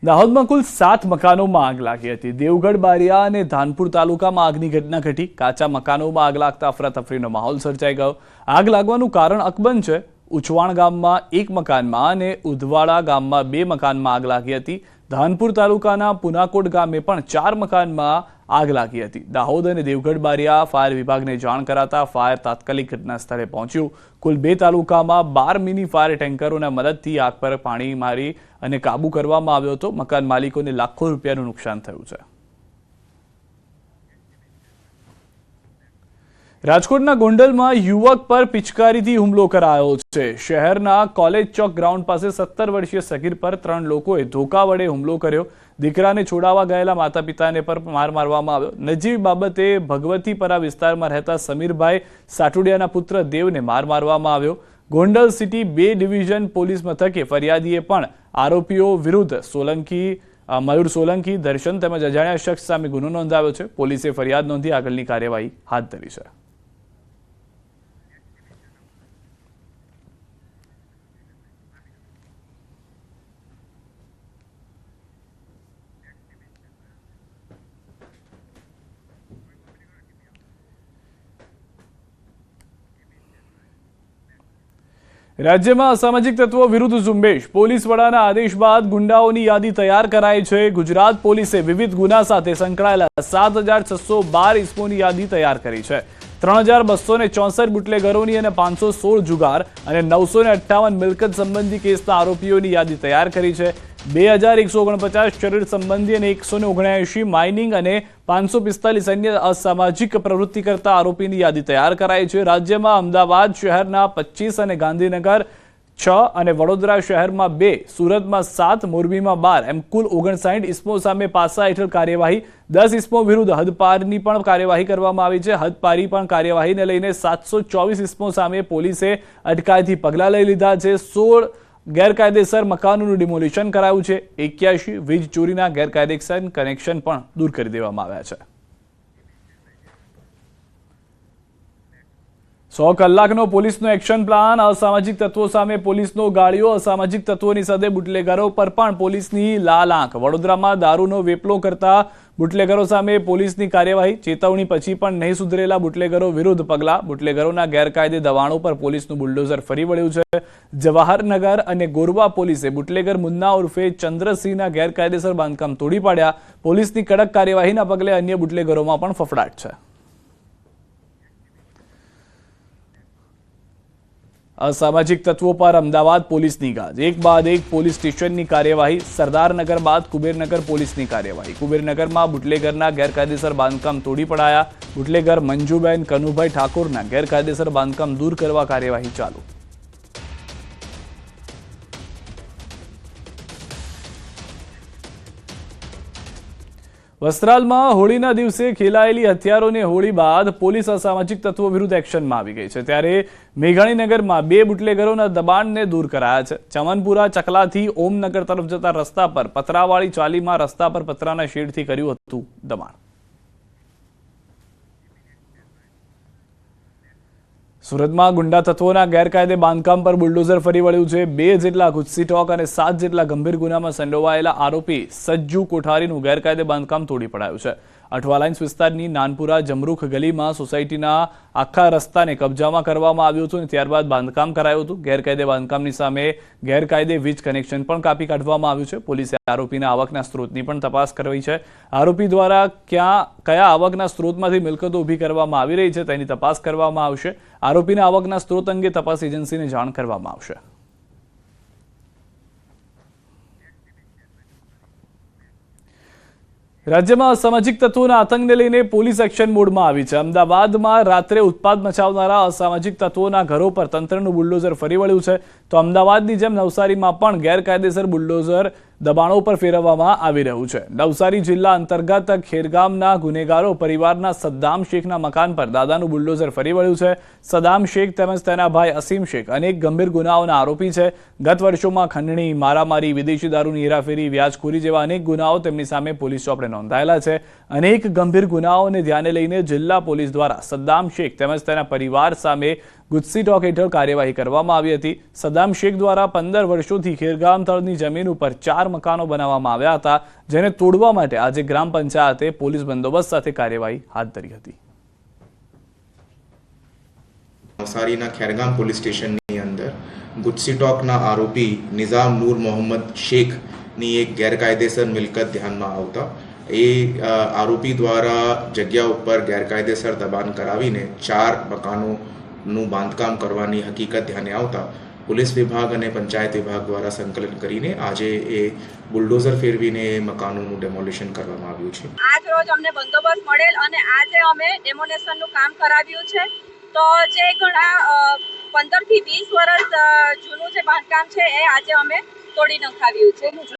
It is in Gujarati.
દાહોદમાં કુલ 7 મકાનોમાં આગ લાગી હતી। દેવગઢ બારિયા અને ધાનપુર તાલુકામાં આગની ઘટના ઘટી। કાચા મકાનોમાં આગ લાગતા અફરાતફરીનો માહોલ સર્જાઈ ગયો। આગ લાગવાનું કારણ અકબંધ છે। ઉચવાણ ગામમાં 1 મકાનમાં અને ઉધવાડા ગામમાં 2 મકાનમાં આગ લાગી હતી। ધાનપુર તાલુકાના પુનાકોટ ગામે પણ 4 મકાનમાં આગ લાગી હતી। દાહોદ અને દેવગઢ બારિયા ફાયર વિભાગને જાણ કરાતા ફાયર તાત્કાલિક ઘટના સ્થળે પહોંચ્યું। કુલ 2 તાલુકામાં 12 મિની ફાયર ટેન્કરોના મદદથી આગ પર પાણી મારી અને કાબુ કરવામાં આવ્યો હતો। મકાન માલિકોને લાખો રૂપિયાનું નુકસાન થયું છે। રાજકોટના ગોંડલમાં યુવક પર પિચકારીથી હુમલો કરાયો છે। શહેરના કોલેજ ચોક ગ્રાઉન્ડ પાસે 17 વર્ષીય સગીર પર 3 લોકોએ ધોકા વડે હુમલો કર્યો। દીકરાને છોડાવવા ગયેલા માતા પિતાને પર માર મારવામાં આવ્યો। નજીવી બાબતે ભગવતીપરા વિસ્તારમાં રહેતા સમીરભાઈ સાટુડિયાના પુત્ર દેવને માર મારવામાં આવ્યો। ગોંડલ સિટી 2 ડિવિઝન પોલીસ મથકે ફરિયાદીએ પણ આરોપીઓ વિરુદ્ધ મયુર સોલંકી, દર્શન તેમજ અજાણ્યા શખ્સ સામે ગુનો નોંધાવ્યો છે। પોલીસે ફરિયાદ નોંધી આગળની કાર્યવાહી હાથ ધરી છે। રાજ્યમાં અસામાજિક તત્વો વિરુદ્ધ ઝુંબેશ। પોલીસ વડાના આદેશ બાદ ગુંડાઓની યાદી તૈયાર કરાઈ છે। ગુજરાત પોલીસે વિવિધ ગુના સાથે સંકળાયેલા 7612 ઇસમોની યાદી તૈયાર કરી છે। 3264 બુટલેગરોની અને 516 જુગાર અને 958 મિલકત સંબંધી કેસના આરોપીઓની યાદી તૈયાર કરી છે। 2149 શરીર સંબંધી અને 179 માઇનિંગ અને 545 અન્ય અસામાજિક પ્રવૃત્તિ કરતા આરોપીની યાદી તૈયાર કરાઈ છે। રાજ્યમાં અમદાવાદ શહેરના 25 અને ગાંધીનગર 6 અને વડોદરા શહેરમાં 2, સુરતમાં 7, મોરબીમાં 12 એમ કુલ 59 ઇસમો સામે પાસા હેઠળ કાર્યવાહી। 10 ઇસમો વિરુદ્ધ હદપારની પણ કાર્યવાહી કરવામાં આવી છે। હદપારી પણ કાર્યવાહીને લઈને 724 ઇસમો સામે પોલીસે અટકાયતી પગલાં લઈ લીધા છે। 16 ગેરકાયદેસર મકાનોનું ડિમોલિશન કરાયું છે। 81 વીજ ચોરીના ગેરકાયદેસર કનેક્શન પણ દૂર કરી દેવામાં આવ્યા છે। 100 કલાકનો પોલીસનો એક્શન પ્લાન। અસામાજિક તત્વો સામે પોલીસનો ગાળિયો। અસામાજિક તત્વોની સાથે બુટલેગરો પર પણ પોલીસની લાલ આંખ। વડોદરામાં દારૂનો વેપલો કરતા બુટલેગરો સામે પોલીસની કાર્યવાહી। ચેતવણી પછી પણ નહીં સુધરેલા બુટલેગરો વિરુદ્ધ પગલાં। બુટલેગરોના ગેરકાયદે દબાણો પર પોલીસનું બુલડોઝર ફરી વળ્યું છે। જવાહરનગર અને ગોરવા પોલીસે બુટલેગર મુન્ના ઉર્ફે ચંદ્રસિંહના ગેરકાયદેસર બાંધકામ તોડી પાડ્યા। પોલીસની કડક કાર્યવાહીના પગલે અન્ય બુટલેગરોમાં પણ ફફડાટ છે। અસામાજિક તત્વો પર અમદાવાદ પોલીસની ગાજ। એક બાદ એક પોલીસ સ્ટેશનની કાર્યવાહી। સરદારનગર બાદ કુબેરનગર પોલીસની કાર્યવાહી। કુબેરનગરમાં બુટલેગરના ગેરકાયદેસર બાંધકામ તોડી પડાયા। બુટલેગર મંજુબેન કનુભાઈ ઠાકોરના ગેરકાયદેસર બાંધકામ દૂર કરવા કાર્યવાહી ચાલુ। વસ્ત્રાલમાં હોળીના દિવસે ખેલાયેલી હથિયારોની હોળી બાદ પોલીસ અસામાજિક તત્વો વિરુદ્ધ એક્શનમાં આવી ગઈ છે। ત્યારે મેઘાણીનગરમાં 2 બુટલેગરોના દબાણને દૂર કરાયા છે। ચમનપુરા ચકલાથી ઓમનગર તરફ જતા રસ્તા પર પતરાવાળી ચાલીમાં રસ્તા પર પતરાના શેડથી કર્યું હતું દબાણ। સુરતમાં ગુંડા તત્વોના ગેરકાયદે બાંધકામ પર બુલડોઝર ફરી વળ્યું છે। 2 જેટલા ગુસ્સી ટોક અને 7 જેટલા ગંભીર ગુનામાં સંડોવાયેલા આરોપી સજ્જુ કોઠારીનું ગેરકાયદે બાંધકામ તોડી પડાયું છે। અઠવાલાઇન્સ વિસ્તારની નાનપુરા જમરૂખ ગલીમાં સોસાયટીના આખા રસ્તાને કબજામાં કરવામાં આવ્યું હતું અને ત્યારબાદ બાંધકામ કરાયું હતું। ગેરકાયદે બાંધકામની સામે ગેરકાયદે વીજ કનેક્શન પણ કાપી કાઢવામાં આવ્યું છે। પોલીસે આરોપીના આવકના સ્ત્રોતની પણ તપાસ કરવી છે। આરોપી દ્વારા કયા આવકના સ્ત્રોતમાંથી મિલકતો ઊભી કરવામાં આવી રહી છે તેની તપાસ કરવામાં આવશે। આરોપીના આવકના સ્ત્રોત અંગે તપાસ એજન્સીને જાણ કરવામાં આવશે। રાજ્યમાં અસામાજિક તત્વોના આતંકને લઈને પોલીસ એક્શન મોડમાં આવી છે। અમદાવાદમાં રાત્રે ઉત્પાત મચાવનારા અસામાજિક તત્વોના ઘરો પર તંત્રનું બુલડોઝર ફરી વળ્યું છે। તો અમદાવાદની જેમ નવસારીમાં પણ ગેરકાયદેસર બુલડોઝર દબાણો પર ફેરવવામાં આવી રહ્યું છે। નવસારી જિલ્લા અંતર્ગત ખેરગામના ગુનેગારો પરિવારના સદ્દામ શેખના મકાન પર દાદાનું બુલડોઝર ફરી વળ્યું છે। સદ્દામ શેખ તેમજ તેના ભાઈ અસીમ શેખ અનેક ગંભીર ગુનાઓના આરોપી છે। ગત વર્ષોમાં ખંડણી, મારામારી, વિદેશી દારૂની હેરાફેરી, વ્યાજખોરી જેવા અનેક ગુનાઓ તેમની સામે પોલીસ ચોપડે નોંધાયેલા છે। અનેક ગંભીર ગુનાઓને ધ્યાને લઈને જિલ્લા પોલીસ દ્વારા સદ્દામ શેખ તેમજ તેના પરિવાર સામે ગુજસી ટોક હેઠળ કાર્યવાહી કરવામાં આવી હતી। સદામ શેખ દ્વારા 15 વર્ષોથી ખેરગામ તળની જમીન ઉપર 4 મકાનો બનાવવામાં આવ્યા હતા, જેને તોડવા માટે આજે ગ્રામ પંચાયતે પોલીસ બંદોબસ્ત સાથે કાર્યવાહી હાથ ધરી હતી। નવસારીના ખેરગામ પોલીસ સ્ટેશનની અંદર ગુજસી ટોકના આરોપી નિઝામ નૂર મોહમ્મદ શેખની એક ગેરકાયદેસર મિલકત ધ્યાનમાં આવતા એ આરોપી દ્વારા જગ્યા ઉપર ગેરકાયદેસર દબાણ કરાવીને 4 મકાનોનું બાંધકામ કરવાની હકીકત ધ્યાને આવતા પોલીસ વિભાગ અને પંચાયત વિભાગ દ્વારા સંકલન કરીને આજે એ બુલડોઝર ફેરવીને એ મકાનોનું ડેમોલિશન કરવામાં આવ્યું છે। આજ રોજ અમને બંદોબસ્ત મળેલ અને આજે અમે ડેમોલેશનનું કામ કરાવ્યું છે। તો જે ઘણા 15 થી 20 વર્ષ જૂનું જે બાંધકામ છે એ આજે અમે તોડી નખાવ્યું છે।